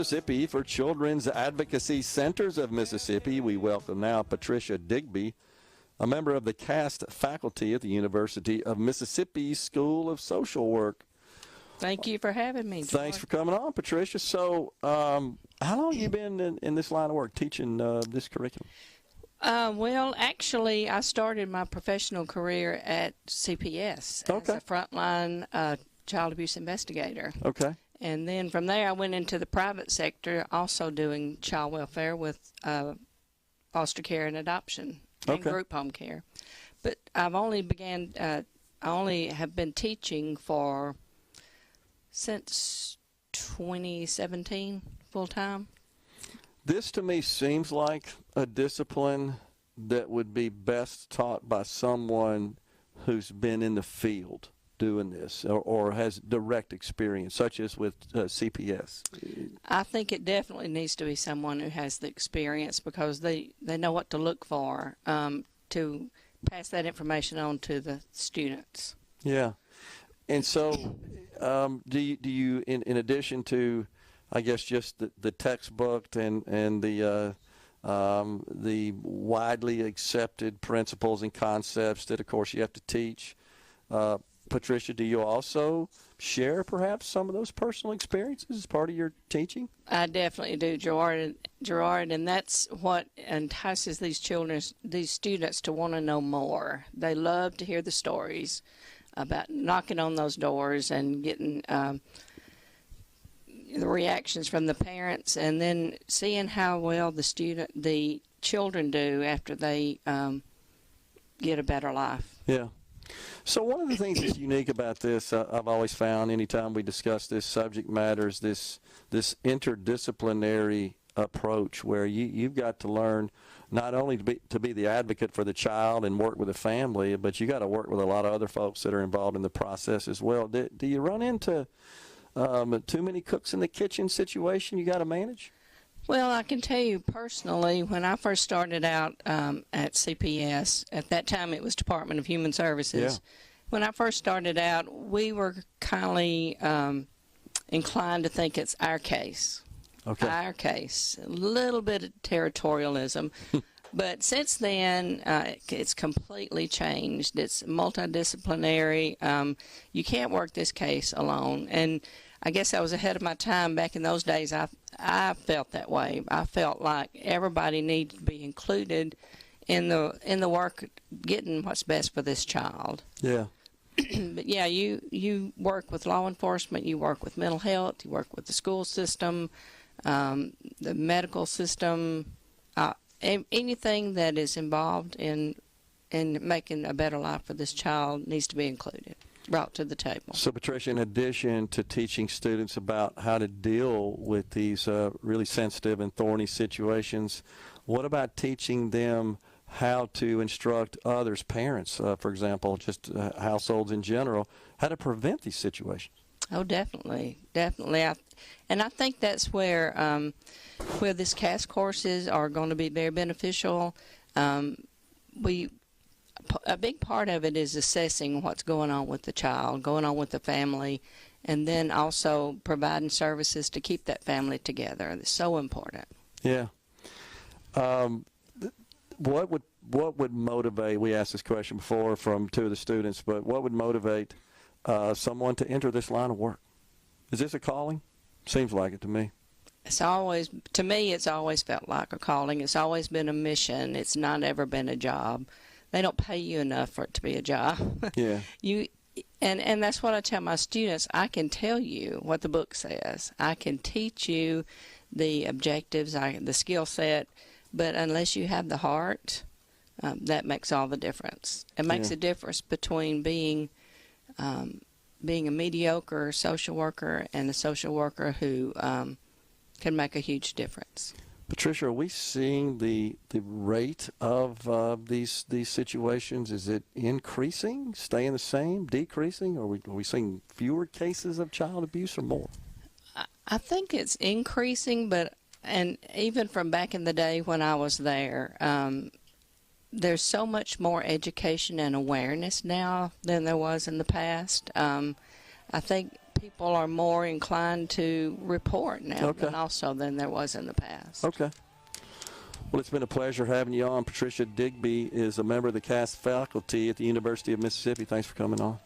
Mississippi for Children's Advocacy Centers of Mississippi. We welcome now Patricia Digby, a member of the CAST faculty at the University of Mississippi School of Social Work. Thank you for having me, Gerard. Thanks for coming on, Patricia. So, how long have you been in this line of work, teaching this curriculum? Well, actually, I started my professional career at CPS as a frontline child abuse investigator. Okay. And then from there, I went into the private sector, also doing child welfare with foster care and adoption and group home care. But I've only I only have been teaching since 2017 full time. This to me seems like a discipline that would be best taught by someone who's been in the field doing this or has direct experience, such as with CPS. I think it definitely needs to be someone who has the experience, because they know what to look for to pass that information on to the students. Yeah. And so do you in addition to, I guess, just the textbook and the widely accepted principles and concepts that, of course, you have to teach, Patricia, do you also share perhaps some of those personal experiences as part of your teaching? I definitely do, Gerard, and that's what entices these students to want to know more. They love to hear the stories about knocking on those doors and getting the reactions from the parents, and then seeing how well the children do after they get a better life. Yeah. So one of the things that's unique about this, I've always found, anytime we discuss this subject matter, is this interdisciplinary approach where you've got to learn not only to be the advocate for the child and work with the family, but you got to work with a lot of other folks that are involved in the process as well. Do you run into too many cooks in the kitchen situation you got to manage? Well, I can tell you personally, when I first started out at CPS, at that time it was Department of Human Services. Yeah. When I first started out, we were kindly inclined to think it's our case. Okay. Our case. A little bit of territorialism. But since then, it's completely changed. It's multidisciplinary. You can't work this case alone. And I guess I was ahead of my time back in those days. I felt that way. I felt like everybody needed to be included in the work, getting what's best for this child. Yeah. But yeah, you work with law enforcement, you work with mental health, you work with the school system, the medical system, anything that is involved in making a better life for this child needs to be included, brought to the table. So, Patricia, in addition to teaching students about how to deal with these really sensitive and thorny situations, what about teaching them how to instruct others, parents, for example, just households in general, how to prevent these situations? Oh, definitely. And I think that's where this CAST courses are going to be very beneficial. A big part of it is assessing what's going on with the child, going on with the family, and then also providing services to keep that family together. It's so important. Yeah. What would motivate, we asked this question before from two of the students, but what would motivate someone to enter this line of work? Is this a calling? Seems like it to me. To me, it's always felt like a calling. It's always been a mission. It's not ever been a job. They don't pay you enough for it to be a job. Yeah. And that's what I tell my students. I can tell you what the book says. I can teach you the objectives, the skill set, but unless you have the heart, that makes all the difference. It makes a difference between being a mediocre social worker and a social worker who can make a huge difference. Patricia, are we seeing the rate of these situations? Is it increasing, staying the same, decreasing? Or are we seeing fewer cases of child abuse or more? I think it's increasing, and even from back in the day when I was there, there's so much more education and awareness now than there was in the past. I think people are more inclined to report now Okay. than there was in the past. Okay. Well, it's been a pleasure having you on. Patricia Digby is a member of the CAS faculty at the University of Mississippi. Thanks for coming on.